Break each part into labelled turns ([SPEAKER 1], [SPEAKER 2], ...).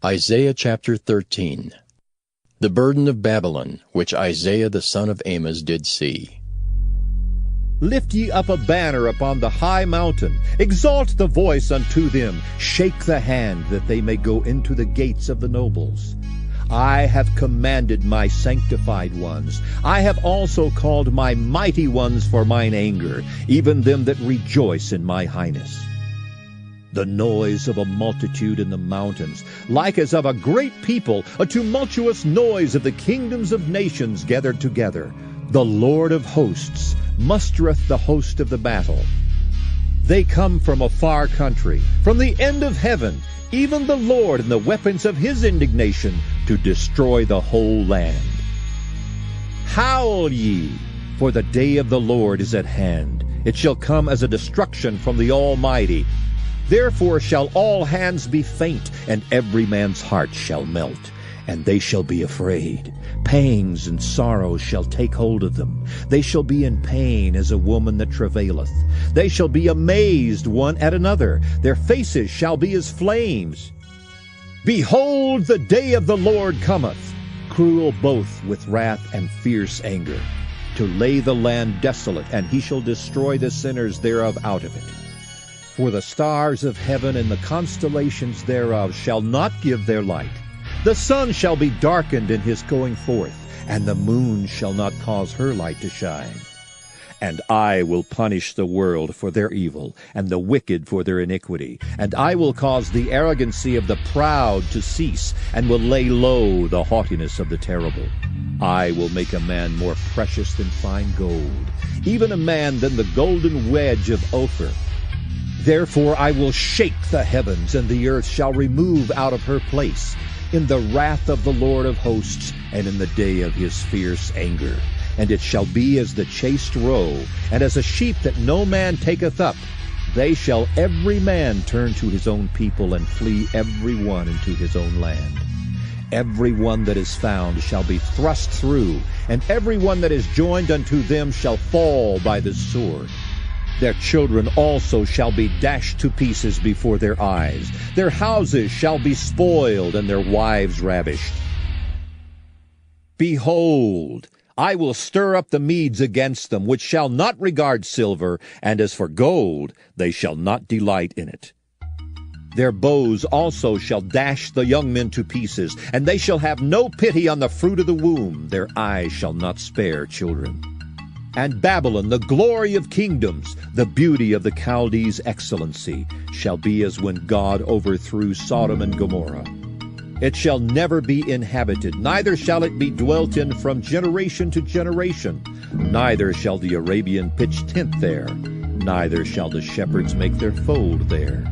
[SPEAKER 1] Isaiah chapter 13. The burden of Babylon, which Isaiah the son of Amoz did see.
[SPEAKER 2] Lift ye up a banner upon the high mountain, exalt the voice unto them, shake the hand, that they may go into the gates of the nobles. I have commanded my sanctified ones. I have also called my mighty ones for mine anger, even them that rejoice in my highness. The noise of a multitude in the mountains, like as of a great people, a tumultuous noise of the kingdoms of nations gathered together. The Lord of hosts mustereth the host of the battle. They come from a far country, from the end of heaven, even the Lord and the weapons of his indignation, to destroy the whole land. Howl ye, for the day of the Lord is at hand. It shall come as a destruction from the Almighty. Therefore shall all hands be faint, and every man's heart shall melt, and they shall be afraid. Pangs and sorrows shall take hold of them. They shall be in pain as a woman that travaileth. They shall be amazed one at another. Their faces shall be as flames. Behold, the day of the Lord cometh, cruel both with wrath and fierce anger, to lay the land desolate, and he shall destroy the sinners thereof out of it. For the stars of heaven and the constellations thereof shall not give their light. The sun shall be darkened in his going forth, and the moon shall not cause her light to shine. And I will punish the world for their evil, and the wicked for their iniquity. And I will cause the arrogancy of the proud to cease, and will lay low the haughtiness of the terrible. I will make a man more precious than fine gold, even a man than the golden wedge of Ophir. Therefore I will shake the heavens, and the earth shall remove out of her place, in the wrath of the Lord of hosts, and in the day of his fierce anger. And it shall be as the chased roe, and as a sheep that no man taketh up. They shall every man turn to his own people, and flee every one into his own land. Every one that is found shall be thrust through, and every one that is joined unto them shall fall by the sword. Their children also shall be dashed to pieces before their eyes. Their houses shall be spoiled, and their wives ravished. Behold, I will stir up the Medes against them, which shall not regard silver, and as for gold, they shall not delight in it. Their bows also shall dash the young men to pieces, and they shall have no pity on the fruit of the womb. Their eyes shall not spare children. And Babylon, the glory of kingdoms, the beauty of the Chaldees' excellency, shall be as when God overthrew Sodom and Gomorrah. It shall never be inhabited, neither shall it be dwelt in from generation to generation. Neither shall the Arabian pitch tent there, neither shall the shepherds make their fold there.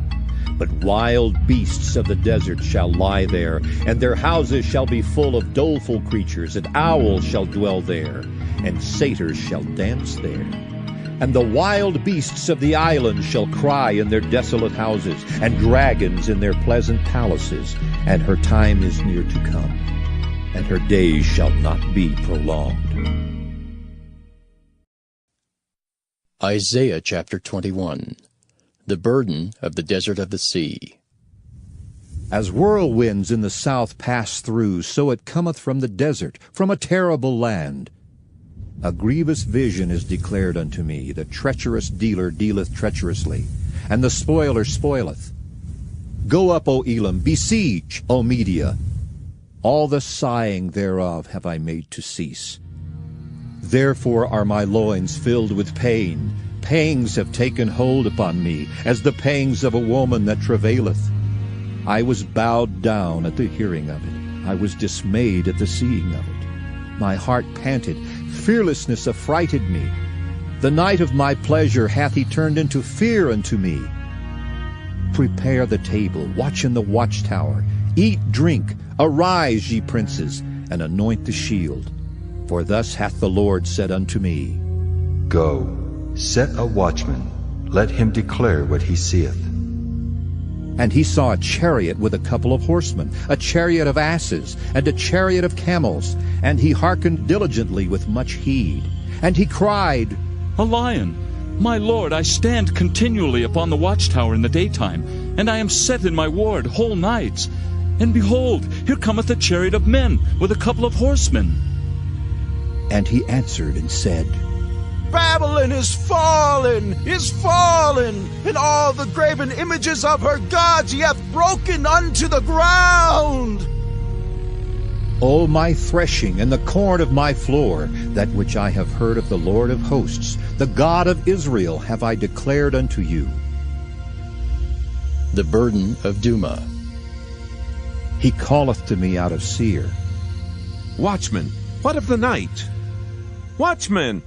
[SPEAKER 2] But wild beasts of the desert shall lie there, and their houses shall be full of doleful creatures, and owls shall dwell there, and satyrs shall dance there. And the wild beasts of the islands shall cry in their desolate houses, and dragons in their pleasant palaces. And her time is near to come, and her days shall not be prolonged.
[SPEAKER 1] Isaiah chapter 21. The burden of the desert of the sea.
[SPEAKER 2] As whirlwinds in the south pass through, so it cometh from the desert, from a terrible land. A grievous vision is declared unto me. The treacherous dealer dealeth treacherously, and the spoiler spoileth. Go up, O Elam, besiege, O Media. All the sighing thereof have I made to cease. Therefore are my loins filled with pain. Pangs have taken hold upon me, as the pangs of a woman that travaileth. I was bowed down at the hearing of it. I was dismayed at the seeing of it. My heart panted. Fearlessness affrighted me. The night of my pleasure hath he turned into fear unto me. Prepare the table, watch in the watchtower. Eat, drink, arise, ye princes, and anoint the shield. For thus hath the Lord said unto me,
[SPEAKER 3] Go, set a watchman, let him declare what he seeth.
[SPEAKER 2] And he saw a chariot with a couple of horsemen, a chariot of asses, and a chariot of camels. And he hearkened diligently with much heed. And he cried,
[SPEAKER 4] A lion! My lord, I stand continually upon the watchtower in the daytime, and I am set in my ward whole nights. And behold, here cometh a chariot of men with a couple of horsemen.
[SPEAKER 2] And he answered and said,
[SPEAKER 5] Babylon is fallen, and all the graven images of her gods he hath broken unto the ground.
[SPEAKER 2] O my threshing and the corn of my floor, that which I have heard of the Lord of hosts, the God of Israel, have I declared unto you.
[SPEAKER 1] The burden of Duma.
[SPEAKER 2] He calleth to me out of Seir.
[SPEAKER 6] Watchman, what of the night? Watchman,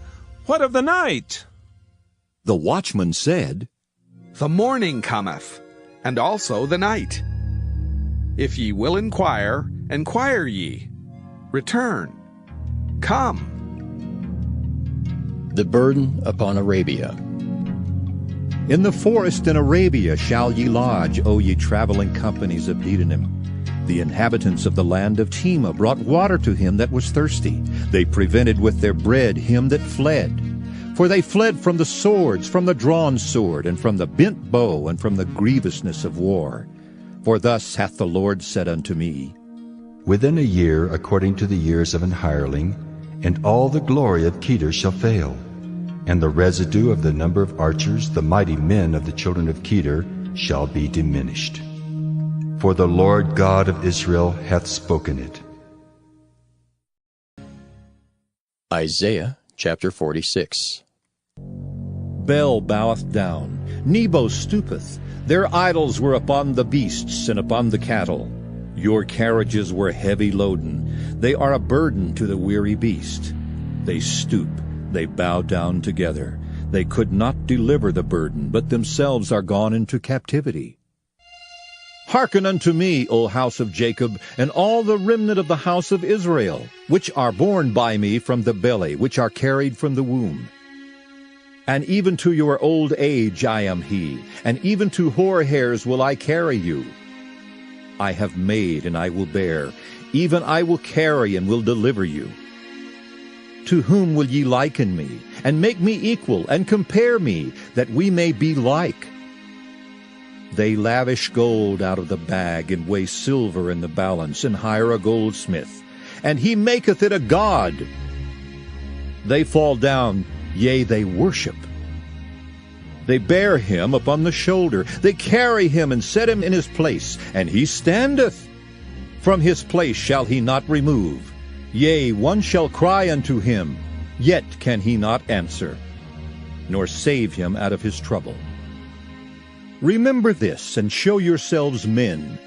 [SPEAKER 6] what of the night?
[SPEAKER 2] The watchman said,
[SPEAKER 7] The morning cometh, and also the night. If ye will inquire, inquire ye. Return. Come.
[SPEAKER 1] The burden upon Arabia.
[SPEAKER 2] In the forest in Arabia shall ye lodge, O ye traveling companies of Dedanim. The inhabitants of the land of Tema brought water to him that was thirsty. They prevented with their bread him that fled. For they fled from the swords, from the drawn sword, and from the bent bow, and from the grievousness of war. For thus hath the Lord said unto me,
[SPEAKER 3] Within a year, according to the years of an hireling, and all the glory of Kedar shall fail, and the residue of the number of archers, the mighty men of the children of Kedar, shall be diminished. For the Lord God of Israel hath spoken it.
[SPEAKER 1] Isaiah chapter 46.
[SPEAKER 2] Bel boweth down, Nebo stoopeth. Their idols were upon the beasts and upon the cattle. Your carriages were heavy loaden. They are a burden to the weary beast. They stoop, they bow down together. They could not deliver the burden, but themselves are gone into captivity. Hearken unto me, O house of Jacob, and all the remnant of the house of Israel, which are born by me from the belly, which are carried from the womb. And even to your old age I am he, and even to hoar hairs will I carry you. I have made, and I will bear, even I will carry, and will deliver you. To whom will ye liken me, and make me equal, and compare me, that we may be like? They lavish gold out of the bag, and weigh silver in the balance, and hire a goldsmith, and he maketh it a god. They fall down, yea, they worship. They bear him upon the shoulder. They carry him and set him in his place, and he standeth. From his place shall he not remove. Yea, one shall cry unto him, yet can he not answer, nor save him out of his trouble. Remember this, and show yourselves men.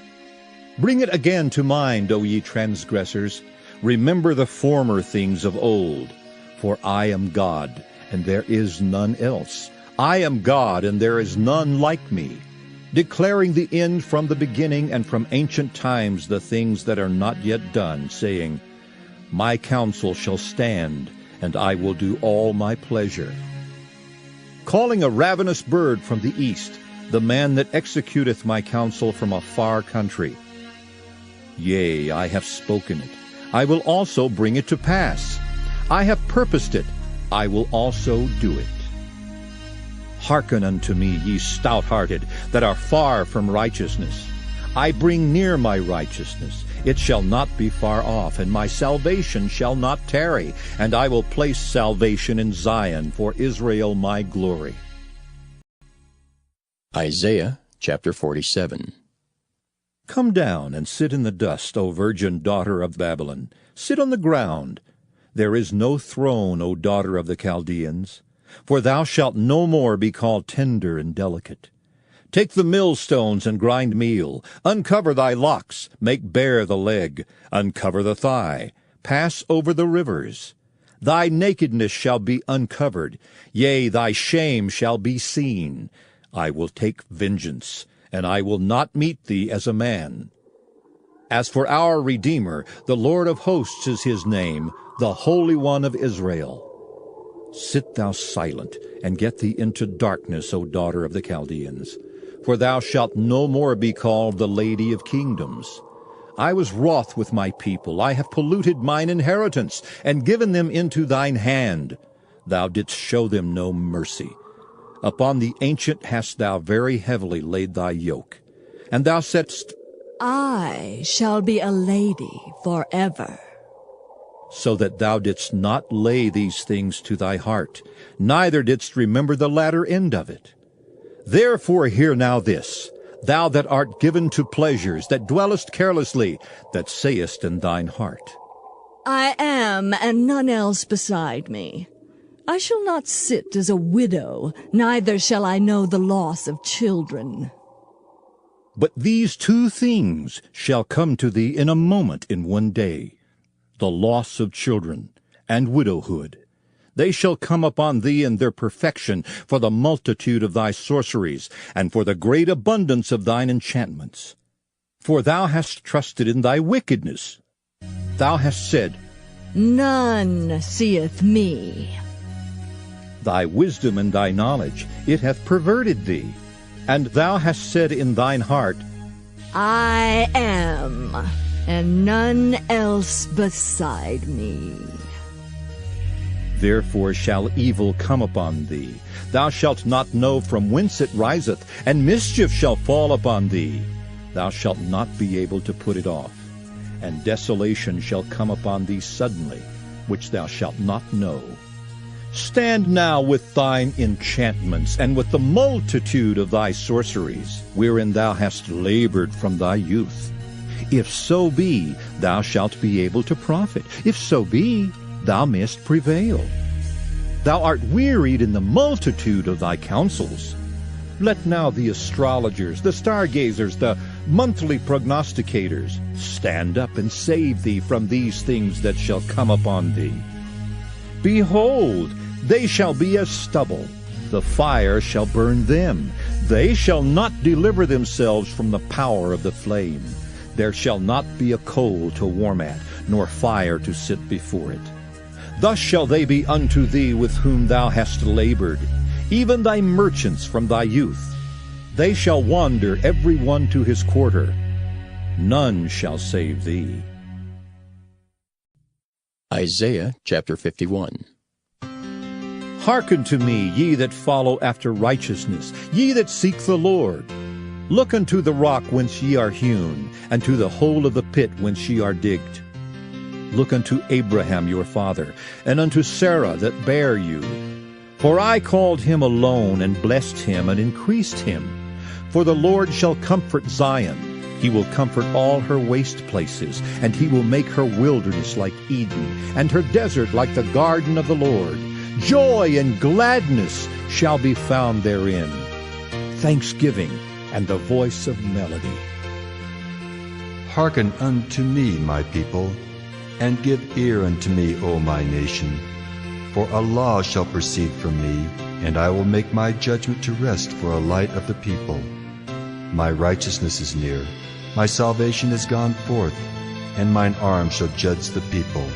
[SPEAKER 2] Bring it again to mind, O ye transgressors. Remember the former things of old. For I am God, and there is none else. I am God, and there is none like me, declaring the end from the beginning, and from ancient times the things that are not yet done, saying, My counsel shall stand, and I will do all my pleasure. Calling a ravenous bird from the east, the man that executeth my counsel from a far country. Yea, I have spoken it. I will also bring it to pass. I have purposed it. I will also do it. Hearken unto me, ye stout-hearted, that are far from righteousness. I bring near my righteousness. It shall not be far off, and my salvation shall not tarry. And I will place salvation in Zion, for Israel my glory.
[SPEAKER 1] Isaiah chapter 47.
[SPEAKER 2] Come down and sit in the dust, O virgin daughter of Babylon. Sit on the ground. There is no throne, O daughter of the Chaldeans. For thou shalt no more be called tender and delicate. Take the millstones and grind meal. Uncover thy locks, make bare the leg. Uncover the thigh. Pass over the rivers. Thy nakedness shall be uncovered. Yea, thy shame shall be seen. I will take vengeance, and I will not meet thee as a man. As for our Redeemer, the Lord of hosts is his name, the Holy One of Israel. Sit thou silent, and get thee into darkness, O daughter of the Chaldeans. For thou shalt no more be called the Lady of Kingdoms. I was wroth with my people. I have polluted mine inheritance, and given them into thine hand. Thou didst show them no mercy. Upon the ancient hast thou very heavily laid thy yoke. And thou saidst,
[SPEAKER 8] I shall be a lady forever.
[SPEAKER 2] So that thou didst not lay these things to thy heart, neither didst remember the latter end of it. Therefore hear now this, thou that art given to pleasures, that dwellest carelessly, that sayest in thine heart,
[SPEAKER 8] I am, and none else beside me. I shall not sit as a widow, neither shall I know the loss of children.
[SPEAKER 2] But these two things shall come to thee in a moment, in one day, the loss of children and widowhood. They shall come upon thee in their perfection, for the multitude of thy sorceries, and for the great abundance of thine enchantments. For thou hast trusted in thy wickedness. Thou hast said,
[SPEAKER 8] None seeth me.
[SPEAKER 2] Thy wisdom and thy knowledge, it hath perverted thee. And thou hast said in thine heart,
[SPEAKER 8] I am, and none else beside me.
[SPEAKER 2] Therefore shall evil come upon thee. Thou shalt not know from whence it riseth, and mischief shall fall upon thee. Thou shalt not be able to put it off. And desolation shall come upon thee suddenly, which thou shalt not know. Stand now with thine enchantments, and with the multitude of thy sorceries, wherein thou hast labored from thy youth. If so be, thou shalt be able to profit. If so be, thou mayst prevail. Thou art wearied in the multitude of thy counsels. Let now the astrologers, the stargazers, the monthly prognosticators stand up and save thee from these things that shall come upon thee. Behold, they shall be as stubble. The fire shall burn them. They shall not deliver themselves from the power of the flame. There shall not be a coal to warm at, nor fire to sit before it. Thus shall they be unto thee with whom thou hast labored, even thy merchants from thy youth. They shall wander every one to his quarter. None shall save thee.
[SPEAKER 1] Isaiah chapter 51.
[SPEAKER 2] Hearken to me, ye that follow after righteousness, ye that seek the Lord. Look unto the rock whence ye are hewn, and to the hole of the pit whence ye are digged. Look unto Abraham your father, and unto Sarah that bare you. For I called him alone, and blessed him, and increased him. For the Lord shall comfort Zion. He will comfort all her waste places, and he will make her wilderness like Eden, and her desert like the garden of the Lord. Joy and gladness shall be found therein, thanksgiving and the voice of melody.
[SPEAKER 3] Hearken unto me, my people, and give ear unto me, O my nation. For a law shall proceed from me, and I will make my judgment to rest for a light of the people. My righteousness is near, my salvation is gone forth, and mine arm shall judge the people.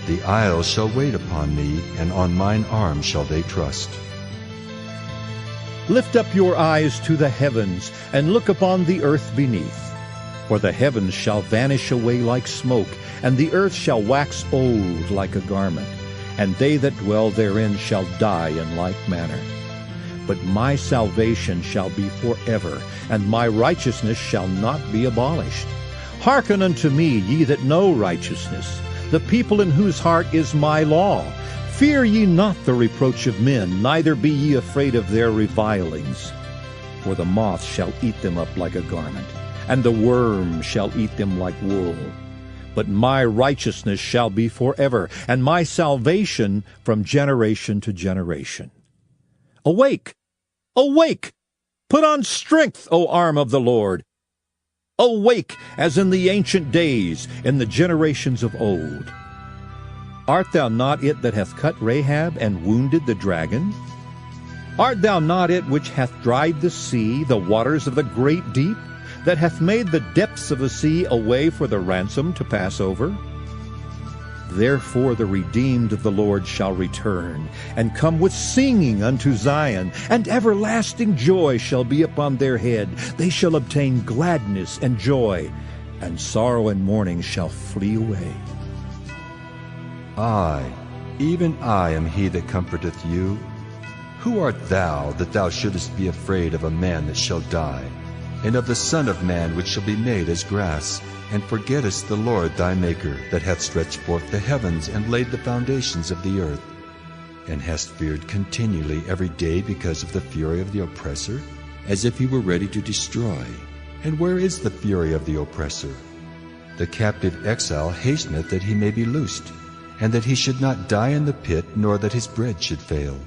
[SPEAKER 3] The isles shall wait upon me, and on mine arm shall they trust.
[SPEAKER 2] Lift up your eyes to the heavens, and look upon the earth beneath. For the heavens shall vanish away like smoke, and the earth shall wax old like a garment, and they that dwell therein shall die in like manner. But my salvation shall be forever, and my righteousness shall not be abolished. Hearken unto me, ye that know righteousness, the people in whose heart is my law. Fear ye not the reproach of men, neither be ye afraid of their revilings. For the moth shall eat them up like a garment, and the worm shall eat them like wool. But my righteousness shall be forever, and my salvation from generation to generation. Awake! Awake! Put on strength, O arm of the Lord! Awake, as in the ancient days, in the generations of old. Art thou not it that hath cut Rahab and wounded the dragon? Art thou not it which hath dried the sea, the waters of the great deep, that hath made the depths of the sea a way for the ransom to pass over? Therefore the redeemed of the Lord shall return, and come with singing unto Zion, and everlasting joy shall be upon their head. They shall obtain gladness and joy, and sorrow and mourning shall flee away.
[SPEAKER 3] I, even I, am he that comforteth you. Who art thou, that thou shouldest be afraid of a man that shall die? and of the Son of Man which shall be made as grass, and forgettest the Lord thy Maker, that hath stretched forth the heavens, and laid the foundations of the earth, and hast feared continually every day because of the fury of the oppressor, as if he were ready to destroy. And where is the fury of the oppressor? The captive exile hasteneth that he may be loosed, and that he should not die in the pit, nor that his bread should fail.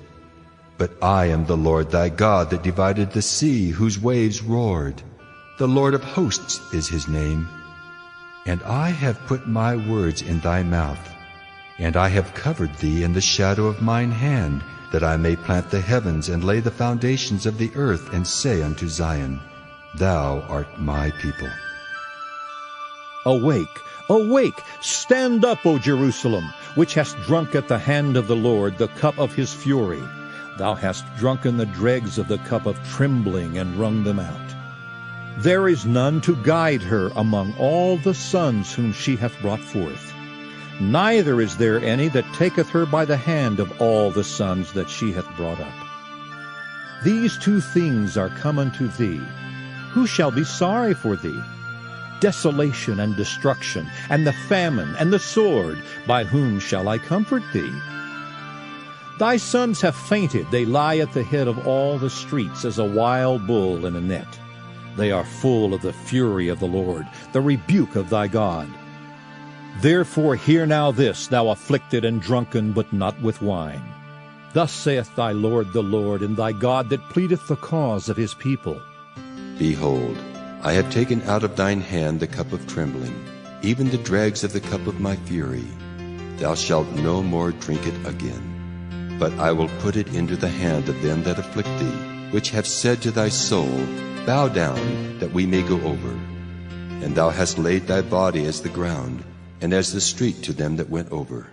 [SPEAKER 3] But I am the Lord thy God, that divided the sea, whose waves roared. The Lord of hosts is his name. And I have put my words in thy mouth, and I have covered thee in the shadow of mine hand, that I may plant the heavens, and lay the foundations of the earth, and say unto Zion, Thou art my people.
[SPEAKER 2] Awake, awake, stand up, O Jerusalem, which hast drunk at the hand of the Lord the cup of his fury. Thou hast drunken the dregs of the cup of trembling, and wrung them out. There is none to guide her among all the sons whom she hath brought forth. Neither is there any that taketh her by the hand of all the sons that she hath brought up. These two things are come unto thee. Who shall be sorry for thee? Desolation and destruction, and the famine, and the sword. By whom shall I comfort thee? Thy sons have fainted, they lie at the head of all the streets, as a wild bull in a net. They are full of the fury of the Lord, the rebuke of thy God. Therefore hear now this, thou afflicted and drunken, but not with wine. Thus saith thy Lord the Lord, and thy God that pleadeth the cause of his people.
[SPEAKER 9] Behold, I have taken out of thine hand the cup of trembling, even the dregs of the cup of my fury. Thou shalt no more drink it again. But I will put it into the hand of them that afflict thee, which have said to thy soul, Bow down, that we may go over. And thou hast laid thy body as the ground, and as the street to them that went over.